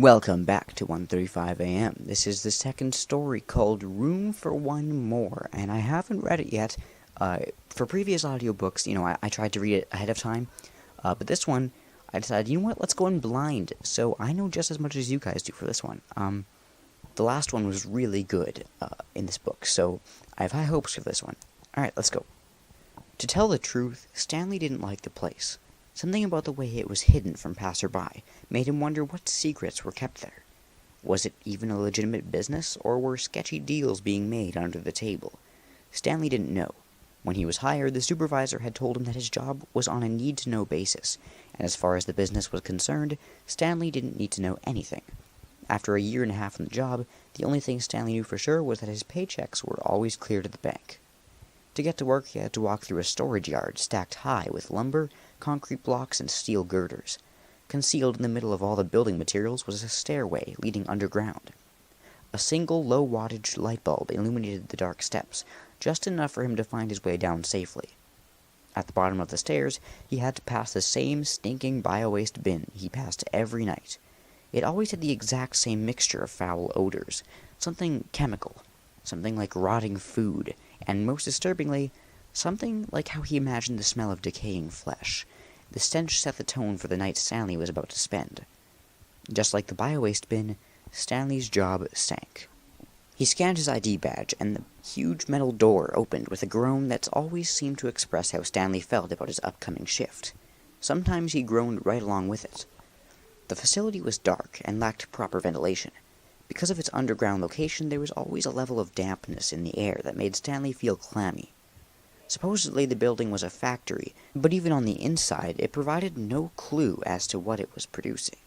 Welcome back to 1:35 a.m. This is the second story called Room for One More, and I haven't read it yet. For previous audiobooks, I tried to read it ahead of time, but this one, I decided, you know what, let's go in blind, so I know just as much as you guys do for this one. The last one was really good in this book, so I have high hopes for this one. Alright, let's go. To tell the truth, Stanley didn't like the place. Something about the way it was hidden from passerby made him wonder what secrets were kept there. Was it even a legitimate business, or were sketchy deals being made under the table? Stanley didn't know. When he was hired, the supervisor had told him that his job was on a need-to-know basis, and as far as the business was concerned, Stanley didn't need to know anything. After a year and a half on the job, the only thing Stanley knew for sure was that his paychecks were always clear to the bank. To get to work, he had to walk through a storage yard stacked high with lumber, concrete blocks, and steel girders. Concealed in the middle of all the building materials was a stairway leading underground. A single low-wattage light bulb illuminated the dark steps, just enough for him to find his way down safely. At the bottom of the stairs, he had to pass the same stinking bio-waste bin he passed every night. It always had the exact same mixture of foul odors, something chemical, something like rotting food, and most disturbingly, something like how he imagined the smell of decaying flesh. The stench set the tone for the night Stanley was about to spend. Just like the bio-waste bin, Stanley's job sank. He scanned his ID badge, and the huge metal door opened with a groan that always seemed to express how Stanley felt about his upcoming shift. Sometimes he groaned right along with it. The facility was dark and lacked proper ventilation. Because of its underground location, there was always a level of dampness in the air that made Stanley feel clammy. Supposedly the building was a factory, but even on the inside, it provided no clue as to what it was producing.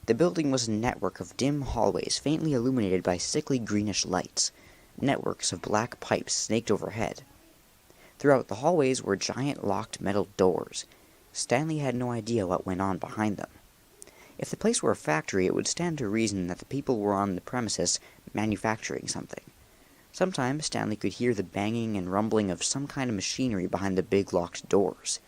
The building was a network of dim hallways faintly illuminated by sickly greenish lights. Networks of black pipes snaked overhead. Throughout the hallways were giant locked metal doors. Stanley had no idea what went on behind them. If the place were a factory, it would stand to reason that the people were on the premises manufacturing something. Sometimes Stanley could hear the banging and rumbling of some kind of machinery behind the big locked doors.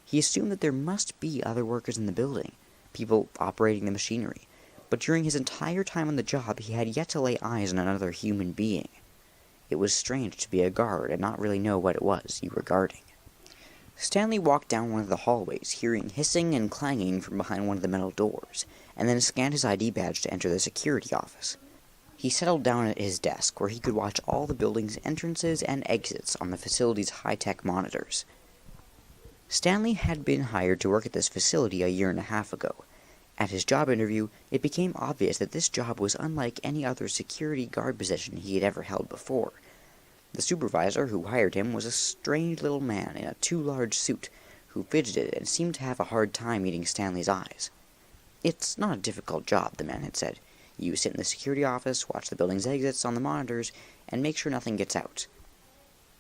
He assumed that there must be other workers in the building, people operating the machinery, but during his entire time on the job he had yet to lay eyes on another human being. It was strange to be a guard and not really know what it was you were guarding. Stanley walked down one of the hallways, hearing hissing and clanging from behind one of the metal doors, and then scanned his ID badge to enter the security office. He settled down at his desk, where he could watch all the building's entrances and exits on the facility's high-tech monitors. Stanley had been hired to work at this facility a year and a half ago. At his job interview, it became obvious that this job was unlike any other security guard position he had ever held before. The supervisor who hired him was a strange little man in a too-large suit, who fidgeted and seemed to have a hard time meeting Stanley's eyes. "It's not a difficult job," the man had said. "You sit in the security office, watch the building's exits on the monitors, and make sure nothing gets out."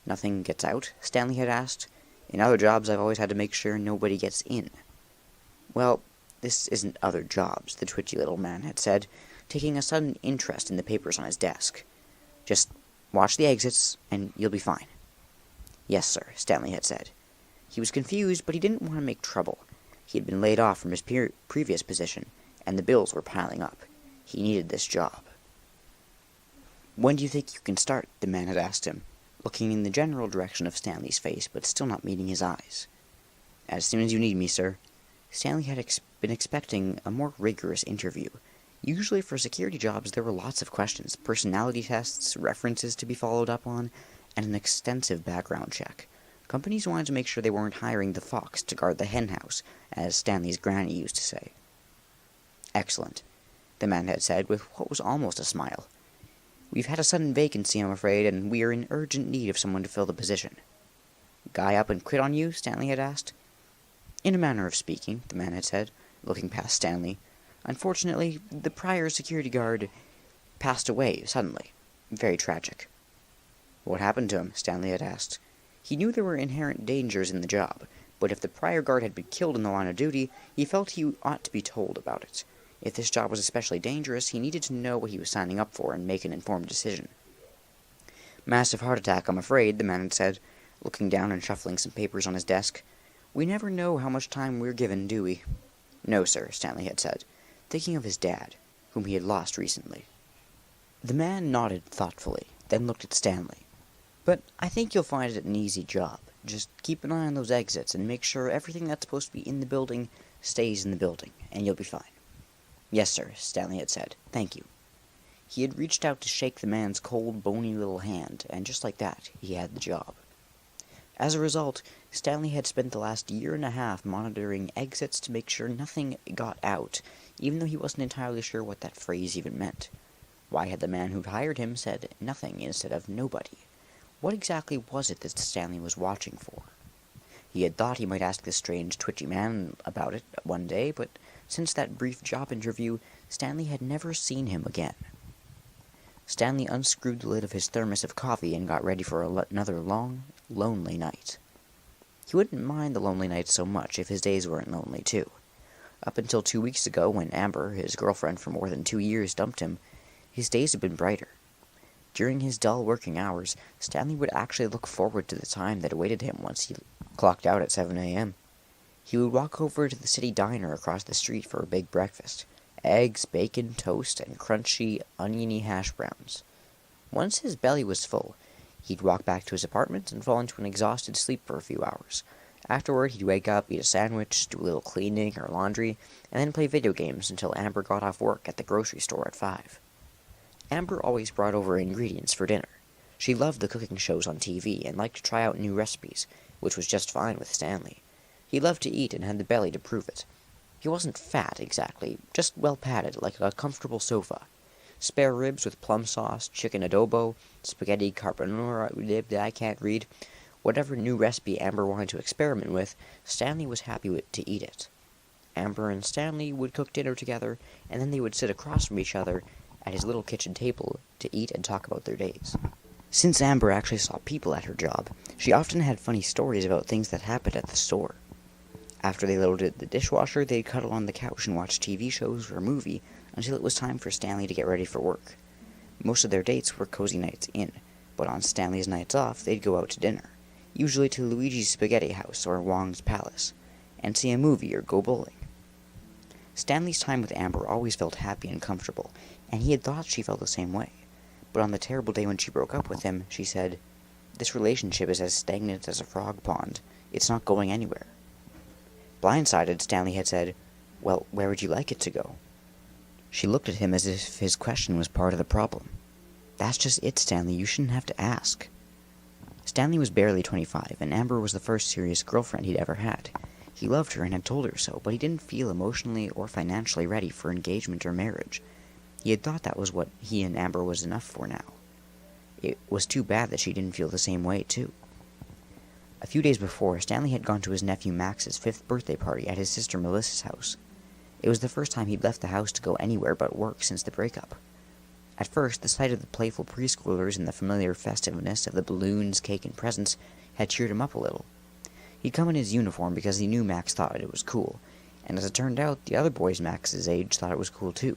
"Nothing gets out?" Stanley had asked. "In other jobs, I've always had to make sure nobody gets in." "Well, this isn't other jobs," the twitchy little man had said, taking a sudden interest in the papers on his desk. "Just watch the exits, and you'll be fine." "Yes, sir," Stanley had said. He was confused, but he didn't want to make trouble. He had been laid off from his previous position, and the bills were piling up. He needed this job. "When do you think you can start?" the man had asked him, looking in the general direction of Stanley's face, but still not meeting his eyes. "As soon as you need me, sir." Stanley had been expecting a more rigorous interview. Usually for security jobs there were lots of questions, personality tests, references to be followed up on, and an extensive background check. Companies wanted to make sure they weren't hiring the fox to guard the henhouse, as Stanley's granny used to say. "Excellent," the man had said with what was almost a smile. "We've had a sudden vacancy, I'm afraid, and we are in urgent need of someone to fill the position." "Guy up and quit on you?" Stanley had asked. "In a manner of speaking," the man had said, looking past Stanley. "Unfortunately, the prior security guard passed away suddenly. Very tragic." "What happened to him?" Stanley had asked. He knew there were inherent dangers in the job, but if the prior guard had been killed in the line of duty, he felt he ought to be told about it. If this job was especially dangerous, he needed to know what he was signing up for and make an informed decision. "Massive heart attack, I'm afraid," the man had said, looking down and shuffling some papers on his desk. "We never know how much time we're given, do we?" "No, sir," Stanley had said, thinking of his dad. whom he had lost recently. The man nodded thoughtfully, then looked at Stanley. "But I think you'll find it an easy job. Just keep an eye on those exits and make sure everything that's supposed to be in the building stays in the building, and you'll be fine." "Yes, sir," Stanley had said. "Thank you." He had reached out to shake the man's cold, bony little hand, and just like that, he had the job. As a result, Stanley had spent the last year and a half monitoring exits to make sure nothing got out, even though he wasn't entirely sure what that phrase even meant. Why had the man who'd hired him said nothing instead of nobody? What exactly was it that Stanley was watching for? He had thought he might ask this strange, twitchy man about it one day, but since that brief job interview, Stanley had never seen him again. Stanley unscrewed the lid of his thermos of coffee and got ready for another long, lonely night. He wouldn't mind the lonely nights so much if his days weren't lonely too. Up until 2 weeks ago, when Amber, his girlfriend for more than 2 years, dumped him, his days had been brighter. During his dull working hours, Stanley would actually look forward to the time that awaited him once he clocked out at 7 a.m. He would walk over to the city diner across the street for a big breakfast. Eggs, bacon, toast, and crunchy, oniony hash browns. Once his belly was full, he'd walk back to his apartment and fall into an exhausted sleep for a few hours. Afterward, he'd wake up, eat a sandwich, do a little cleaning or laundry, and then play video games until Amber got off work at the grocery store at 5. Amber always brought over ingredients for dinner. She loved the cooking shows on TV and liked to try out new recipes, which was just fine with Stanley. He loved to eat and had the belly to prove it. He wasn't fat, exactly, just well-padded, like a comfortable sofa. Spare ribs with plum sauce, chicken adobo, spaghetti carbonara, I can't read. Whatever new recipe Amber wanted to experiment with, Stanley was happy to eat it. Amber and Stanley would cook dinner together, and then they would sit across from each other at his little kitchen table to eat and talk about their days. Since Amber actually saw people at her job, she often had funny stories about things that happened at the store. After they loaded the dishwasher, they'd cuddle on the couch and watch TV shows or a movie until it was time for Stanley to get ready for work. Most of their dates were cozy nights in, but on Stanley's nights off, they'd go out to dinner, usually to Luigi's Spaghetti House or Wong's Palace, and see a movie or go bowling. Stanley's time with Amber always felt happy and comfortable, and he had thought she felt the same way. But on the terrible day when she broke up with him, she said, "This relationship is as stagnant as a frog pond. It's not going anywhere." Blindsided, Stanley had said, "Well, where would you like it to go?" She looked at him as if his question was part of the problem. "That's just it, Stanley. You shouldn't have to ask." Stanley was barely 25, and Amber was the first serious girlfriend he'd ever had. He loved her and had told her so, but he didn't feel emotionally or financially ready for engagement or marriage. He had thought that was what he and Amber was enough for now. It was too bad that she didn't feel the same way, too. A few days before, Stanley had gone to his nephew Max's 5th birthday party at his sister Melissa's house. It was the first time he'd left the house to go anywhere but work since the breakup. At first, the sight of the playful preschoolers and the familiar festiveness of the balloons, cake, and presents had cheered him up a little. He'd come in his uniform because he knew Max thought it was cool, and as it turned out, the other boys Max's age thought it was cool too.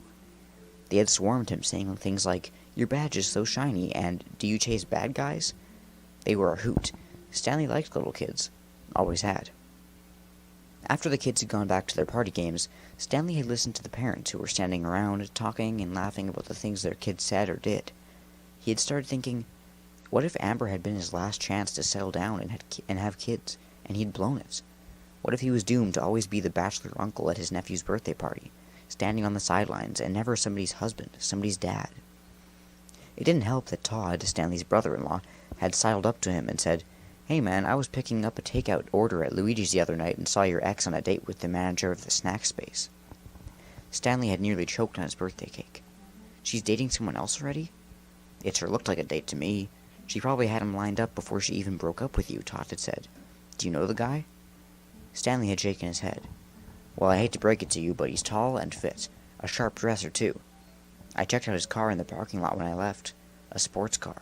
They had swarmed him, saying things like, "Your badge is so shiny," and "Do you chase bad guys?" They were a hoot. Stanley liked little kids. Always had. After the kids had gone back to their party games, Stanley had listened to the parents who were standing around, talking and laughing about the things their kids said or did. He had started thinking, what if Amber had been his last chance to settle down and have kids, and he'd blown it? What if he was doomed to always be the bachelor uncle at his nephew's birthday party, standing on the sidelines and never somebody's husband, somebody's dad? It didn't help that Todd, Stanley's brother-in-law, had sidled up to him and said, "Hey man, I was picking up a takeout order at Luigi's the other night and saw your ex on a date with the manager of the snack space." Stanley had nearly choked on his birthday cake. "She's dating someone else already?" "It sure looked like a date to me. She probably had him lined up before she even broke up with you," Todd had said. "Do you know the guy?" Stanley had shaken his head. "Well, I hate to break it to you, but he's tall and fit. A sharp dresser, too. I checked out his car in the parking lot when I left. A sports car."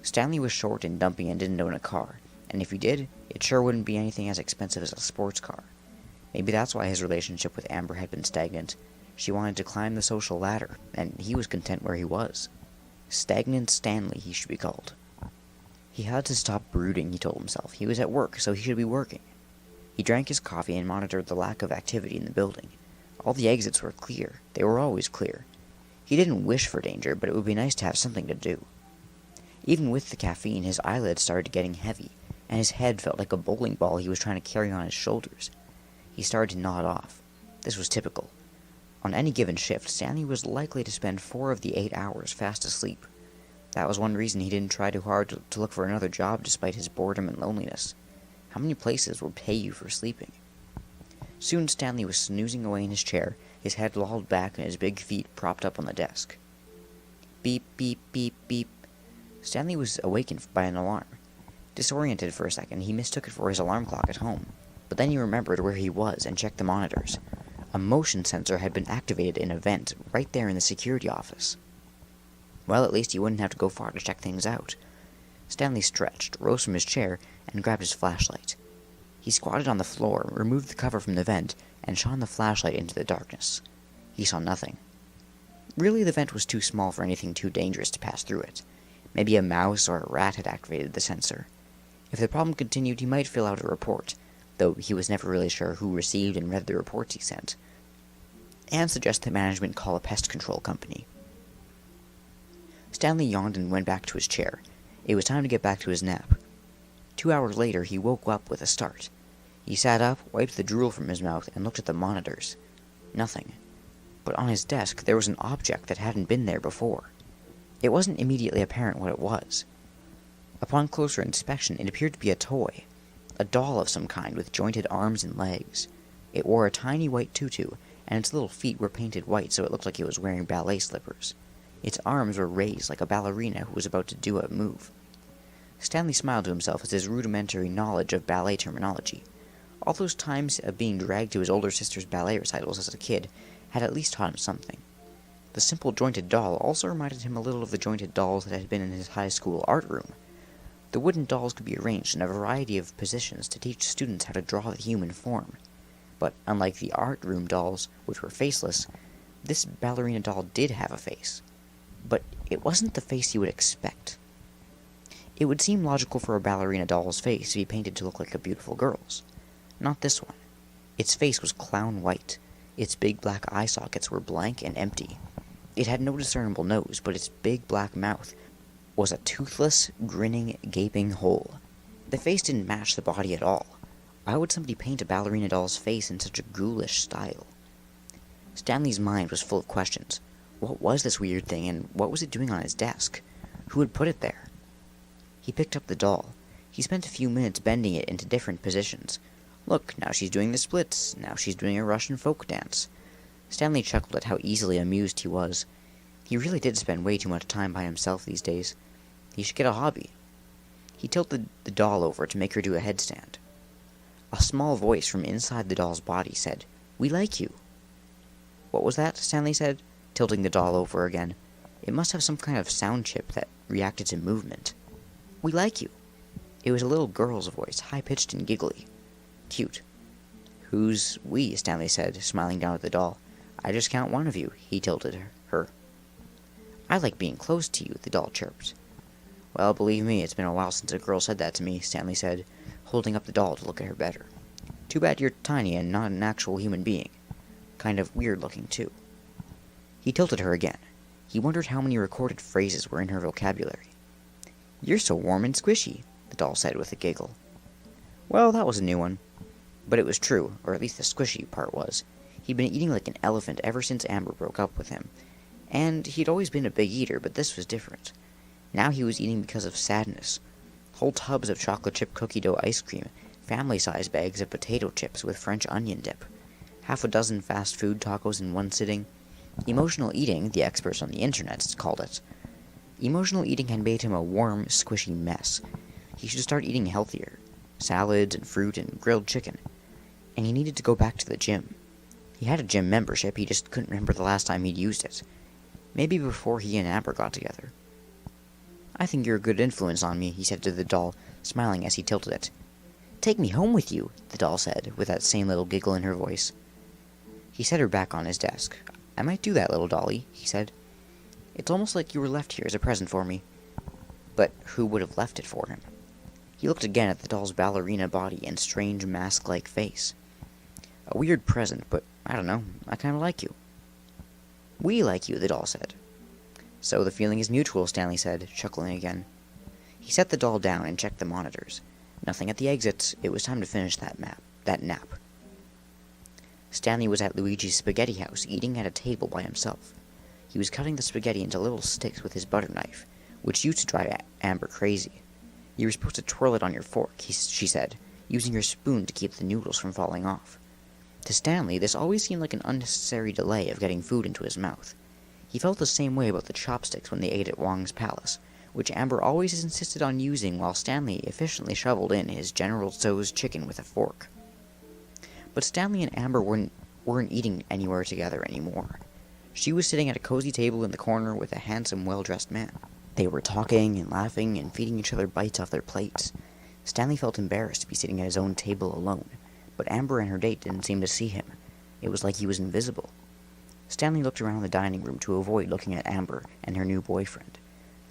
Stanley was short and dumpy and didn't own a car, and if he did, it sure wouldn't be anything as expensive as a sports car. Maybe that's why his relationship with Amber had been stagnant. She wanted to climb the social ladder, and he was content where he was. Stagnant Stanley, he should be called. He had to stop brooding, he told himself. He was at work, so he should be working. He drank his coffee and monitored the lack of activity in the building. All the exits were clear. They were always clear. He didn't wish for danger, but it would be nice to have something to do. Even with the caffeine, his eyelids started getting heavy, and his head felt like a bowling ball he was trying to carry on his shoulders. He started to nod off. This was typical. On any given shift, Stanley was likely to spend 4 of the 8 hours fast asleep. That was one reason he didn't try too hard to look for another job despite his boredom and loneliness. How many places would pay you for sleeping? Soon Stanley was snoozing away in his chair, his head lolled back and his big feet propped up on the desk. Beep, beep, beep, beep. Stanley was awakened by an alarm. Disoriented for a second, he mistook it for his alarm clock at home, but then he remembered where he was and checked the monitors. A motion sensor had been activated in a vent right there in the security office. Well, at least he wouldn't have to go far to check things out. Stanley stretched, rose from his chair, and grabbed his flashlight. He squatted on the floor, removed the cover from the vent, and shone the flashlight into the darkness. He saw nothing. Really, the vent was too small for anything too dangerous to pass through it. Maybe a mouse or a rat had activated the sensor. If the problem continued, he might fill out a report, though he was never really sure who received and read the reports he sent. And suggested that management call a pest control company. Stanley yawned and went back to his chair. It was time to get back to his nap. 2 hours later, he woke up with a start. He sat up, wiped the drool from his mouth, and looked at the monitors. Nothing. But on his desk, there was an object that hadn't been there before. It wasn't immediately apparent what it was. Upon closer inspection, it appeared to be a toy. A doll of some kind with jointed arms and legs. It wore a tiny white tutu, and its little feet were painted white so it looked like it was wearing ballet slippers. Its arms were raised like a ballerina who was about to do a move. Stanley smiled to himself at his rudimentary knowledge of ballet terminology. All those times of being dragged to his older sister's ballet recitals as a kid had at least taught him something. The simple jointed doll also reminded him a little of the jointed dolls that had been in his high school art room. The wooden dolls could be arranged in a variety of positions to teach students how to draw the human form. But unlike the art room dolls, which were faceless, this ballerina doll did have a face. But it wasn't the face you would expect. It would seem logical for a ballerina doll's face to be painted to look like a beautiful girl's. Not this one. Its face was clown white. Its big black eye sockets were blank and empty. It had no discernible nose, but its big black mouth was a toothless, grinning, gaping hole. The face didn't match the body at all. Why would somebody paint a ballerina doll's face in such a ghoulish style? Stanley's mind was full of questions. What was this weird thing, and what was it doing on his desk? Who had put it there? He picked up the doll. He spent a few minutes bending it into different positions. Look, now she's doing the splits. Now she's doing a Russian folk dance. Stanley chuckled at how easily amused he was. He really did spend way too much time by himself these days. He should get a hobby. He tilted the doll over to make her do a headstand. A small voice from inside the doll's body said, "We like you." "What was that?" Stanley said, tilting the doll over again. It must have some kind of sound chip that reacted to movement. "We like you." It was a little girl's voice, high-pitched and giggly. Cute. "Who's we?" Stanley said, smiling down at the doll. "I just count one of you," he tilted her. "I like being close to you," the doll chirped. "Well, believe me, it's been a while since a girl said that to me," Stanley said, holding up the doll to look at her better. "Too bad you're tiny and not an actual human being. Kind of weird looking, too." He tilted her again. He wondered how many recorded phrases were in her vocabulary. "You're so warm and squishy," the doll said with a giggle. Well, that was a new one. But it was true, or at least the squishy part was. He'd been eating like an elephant ever since Amber broke up with him. And he'd always been a big eater, but this was different. Now he was eating because of sadness. Whole tubs of chocolate chip cookie dough ice cream, family-sized bags of potato chips with French onion dip, half a dozen fast food tacos in one sitting. Emotional eating, the experts on the internet called it. Emotional eating had made him a warm, squishy mess. He should start eating healthier. Salads and fruit and grilled chicken. And he needed to go back to the gym. He had a gym membership, he just couldn't remember the last time he'd used it. Maybe before he and Amber got together. "I think you're a good influence on me," he said to the doll, smiling as he tilted it. "Take me home with you," the doll said, with that same little giggle in her voice. He set her back on his desk. "I might do that, little dolly," he said. "It's almost like you were left here as a present for me." But who would have left it for him? He looked again at the doll's ballerina body and strange mask-like face. A weird present, but I don't know, I kind of like you. We like you, the doll said. So the feeling is mutual, Stanley said, chuckling again. He set the doll down and checked the monitors. Nothing at the exits. It was time to finish that nap. Stanley was at Luigi's spaghetti house, eating at a table by himself. He was cutting the spaghetti into little sticks with his butter knife, which used to drive Amber crazy. You were supposed to twirl it on your fork, she said, using your spoon to keep the noodles from falling off. To Stanley, this always seemed like an unnecessary delay of getting food into his mouth. He felt the same way about the chopsticks when they ate at Wong's palace, which Amber always insisted on using while Stanley efficiently shoveled in his General Tso's chicken with a fork. But Stanley and Amber weren't eating anywhere together anymore. She was sitting at a cozy table in the corner with a handsome, well-dressed man. They were talking and laughing and feeding each other bites off their plates. Stanley felt embarrassed to be sitting at his own table alone, but Amber and her date didn't seem to see him. It was like he was invisible. Stanley looked around the dining room to avoid looking at Amber and her new boyfriend.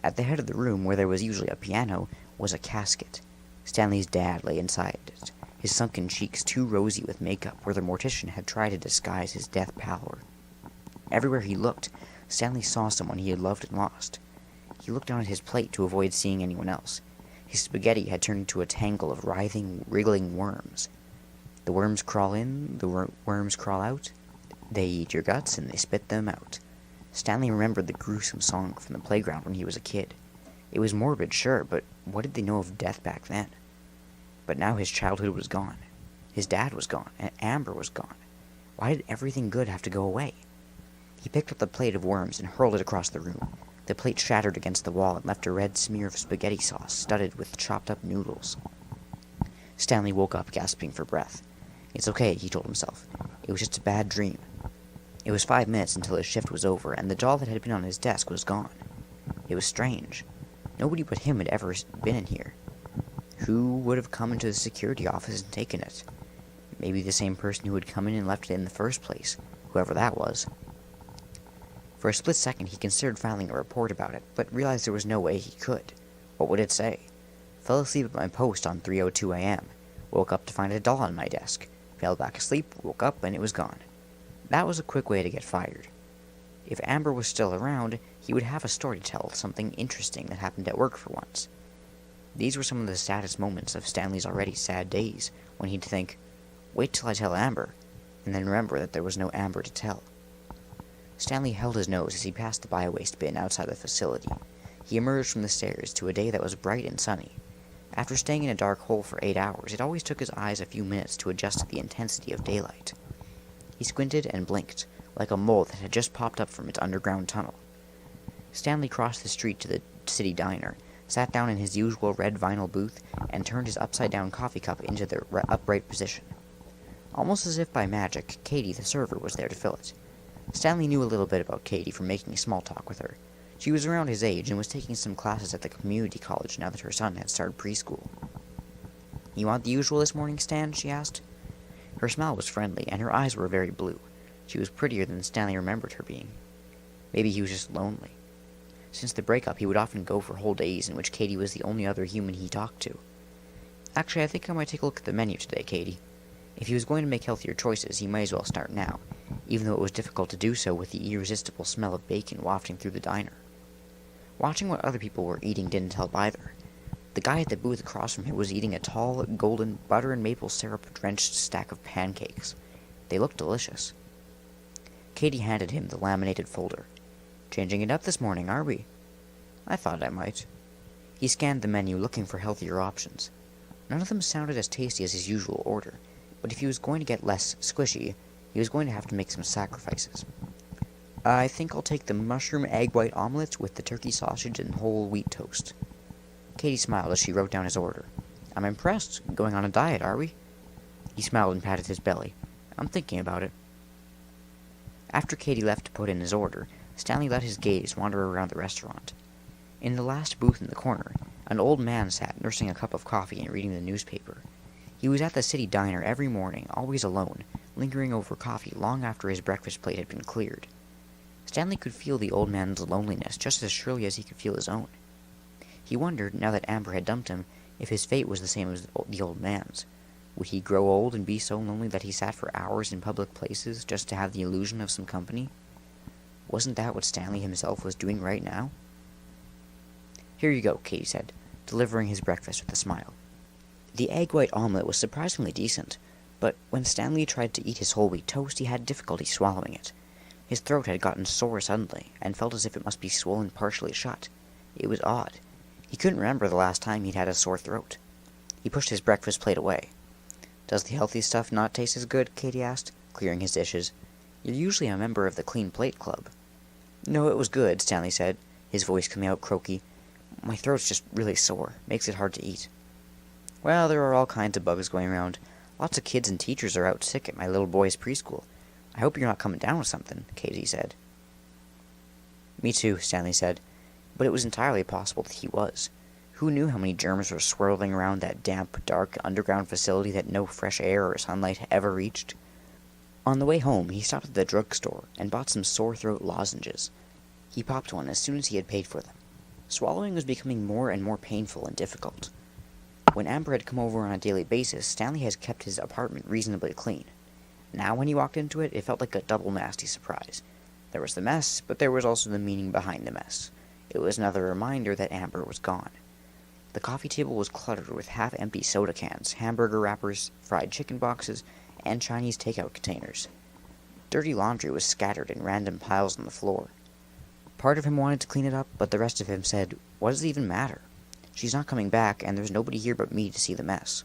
At the head of the room, where there was usually a piano, was a casket. Stanley's dad lay inside it, his sunken cheeks too rosy with makeup where the mortician had tried to disguise his death pallor. Everywhere he looked, Stanley saw someone he had loved and lost. He looked down at his plate to avoid seeing anyone else. His spaghetti had turned into a tangle of writhing, wriggling worms. The worms crawl in, the worms crawl out. They eat your guts and they spit them out. Stanley remembered the gruesome song from the playground when he was a kid. It was morbid, sure, but what did they know of death back then? But now his childhood was gone. His dad was gone, and Amber was gone. Why did everything good have to go away? He picked up the plate of worms and hurled it across the room. The plate shattered against the wall and left a red smear of spaghetti sauce studded with chopped-up noodles. Stanley woke up, gasping for breath. It's okay, he told himself. It was just a bad dream. It was 5 minutes until his shift was over, and the doll that had been on his desk was gone. It was strange. Nobody but him had ever been in here. Who would have come into the security office and taken it? Maybe the same person who had come in and left it in the first place, whoever that was. For a split second he considered filing a report about it, but realized there was no way he could. What would it say? Fell asleep at my post on 3:02 a.m. Woke up to find a doll on my desk. Fell back asleep, woke up, and it was gone. That was a quick way to get fired. If Amber was still around, he would have a story to tell, something interesting that happened at work for once. These were some of the saddest moments of Stanley's already sad days, when he'd think, wait till I tell Amber, and then remember that there was no Amber to tell. Stanley held his nose as he passed the bio-waste bin outside the facility. He emerged from the stairs to a day that was bright and sunny. After staying in a dark hole for 8 hours, it always took his eyes a few minutes to adjust to the intensity of daylight. He squinted and blinked, like a mole that had just popped up from its underground tunnel. Stanley crossed the street to the city diner, sat down in his usual red vinyl booth, and turned his upside-down coffee cup into the upright position. Almost as if by magic, Katie, the server, was there to fill it. Stanley knew a little bit about Katie from making small talk with her. She was around his age and was taking some classes at the community college now that her son had started preschool. You want the usual this morning, Stan? She asked. Her smile was friendly, and her eyes were very blue. She was prettier than Stanley remembered her being. Maybe he was just lonely. Since the breakup, he would often go for whole days in which Katie was the only other human he talked to. Actually, I think I might take a look at the menu today, Katie. If he was going to make healthier choices, he might as well start now, even though it was difficult to do so with the irresistible smell of bacon wafting through the diner. Watching what other people were eating didn't help either. The guy at the booth across from him was eating a tall, golden, butter and maple syrup-drenched stack of pancakes. They looked delicious. Katie handed him the laminated folder. Changing it up this morning, are we? I thought I might. He scanned the menu, looking for healthier options. None of them sounded as tasty as his usual order, but if he was going to get less squishy, he was going to have to make some sacrifices. I think I'll take the mushroom egg white omelette with the turkey sausage and whole wheat toast. Katie smiled as she wrote down his order. I'm impressed. Going on a diet, are we? He smiled and patted his belly. I'm thinking about it. After Katie left to put in his order, Stanley let his gaze wander around the restaurant. In the last booth in the corner, an old man sat nursing a cup of coffee and reading the newspaper. He was at the city diner every morning, always alone, lingering over coffee long after his breakfast plate had been cleared. Stanley could feel the old man's loneliness just as surely as he could feel his own. He wondered, now that Amber had dumped him, if his fate was the same as the old man's. Would he grow old and be so lonely that he sat for hours in public places just to have the illusion of some company? Wasn't that what Stanley himself was doing right now? "Here you go," Katie said, delivering his breakfast with a smile. The egg white omelet was surprisingly decent, but when Stanley tried to eat his whole wheat toast, he had difficulty swallowing it. His throat had gotten sore suddenly, and felt as if it must be swollen partially shut. It was odd. He couldn't remember the last time he'd had a sore throat. He pushed his breakfast plate away. "Does the healthy stuff not taste as good?" Katie asked, clearing his dishes. "You're usually a member of the Clean Plate Club." "No, it was good," Stanley said, his voice coming out croaky. "My throat's just really sore. Makes it hard to eat." "Well, there are all kinds of bugs going around. Lots of kids and teachers are out sick at my little boy's preschool. I hope you're not coming down with something," Katie said. "Me too," Stanley said, but it was entirely possible that he was. Who knew how many germs were swirling around that damp, dark, underground facility that no fresh air or sunlight ever reached? On the way home, he stopped at the drugstore and bought some sore throat lozenges. He popped one as soon as he had paid for them. Swallowing was becoming more and more painful and difficult. When Amber had come over on a daily basis, Stanley had kept his apartment reasonably clean. Now when he walked into it, it felt like a double nasty surprise. There was the mess, but there was also the meaning behind the mess. It was another reminder that Amber was gone. The coffee table was cluttered with half-empty soda cans, hamburger wrappers, fried chicken boxes, and Chinese takeout containers. Dirty laundry was scattered in random piles on the floor. Part of him wanted to clean it up, but the rest of him said, "What does it even matter? She's not coming back, and there's nobody here but me to see the mess."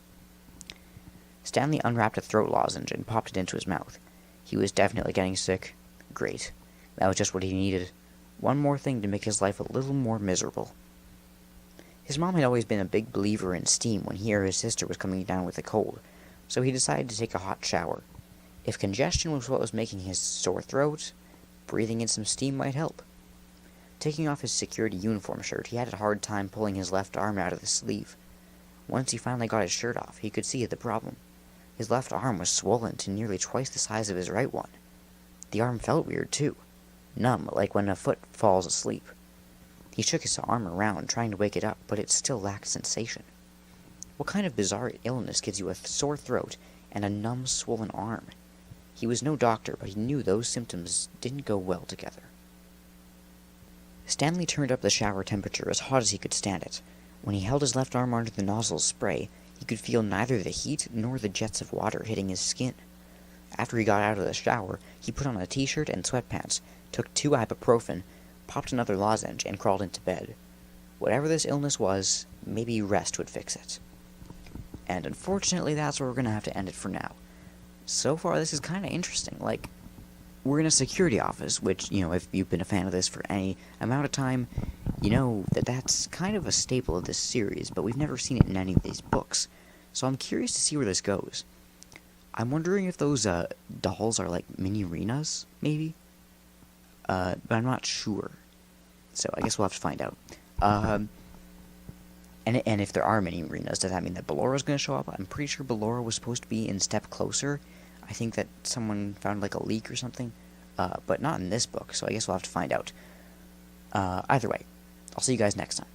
Stanley unwrapped a throat lozenge and popped it into his mouth. He was definitely getting sick. Great. That was just what he needed. One more thing to make his life a little more miserable. His mom had always been a big believer in steam when he or his sister was coming down with a cold, so he decided to take a hot shower. If congestion was what was making his sore throat, breathing in some steam might help. Taking off his security uniform shirt, he had a hard time pulling his left arm out of the sleeve. Once he finally got his shirt off, he could see the problem. His left arm was swollen to nearly twice the size of his right one. The arm felt weird, too. Numb, like when a foot falls asleep. He shook his arm around, trying to wake it up, but it still lacked sensation. What kind of bizarre illness gives you a sore throat and a numb, swollen arm? He was no doctor, but he knew those symptoms didn't go well together. Stanley turned up the shower temperature as hot as he could stand it. When he held his left arm under the nozzle's spray, he could feel neither the heat nor the jets of water hitting his skin. After he got out of the shower, he put on a t-shirt and sweatpants, took 2 ibuprofen, popped another lozenge, and crawled into bed. Whatever this illness was, maybe rest would fix it. And unfortunately, that's where we're going to have to end it for now. So far, this is kind of interesting. Like, we're in a security office, which, if you've been a fan of this for any amount of time, you know that that's kind of a staple of this series, but we've never seen it in any of these books. So I'm curious to see where this goes. I'm wondering if those dolls are like mini-arenas, maybe? But I'm not sure. So I guess we'll have to find out. And if there are mini-arenas, does that mean that Ballora's going to show up? I'm pretty sure Ballora was supposed to be in Step Closer. I think that someone found like a leak or something, but not in this book, so I guess we'll have to find out. Either way, I'll see you guys next time.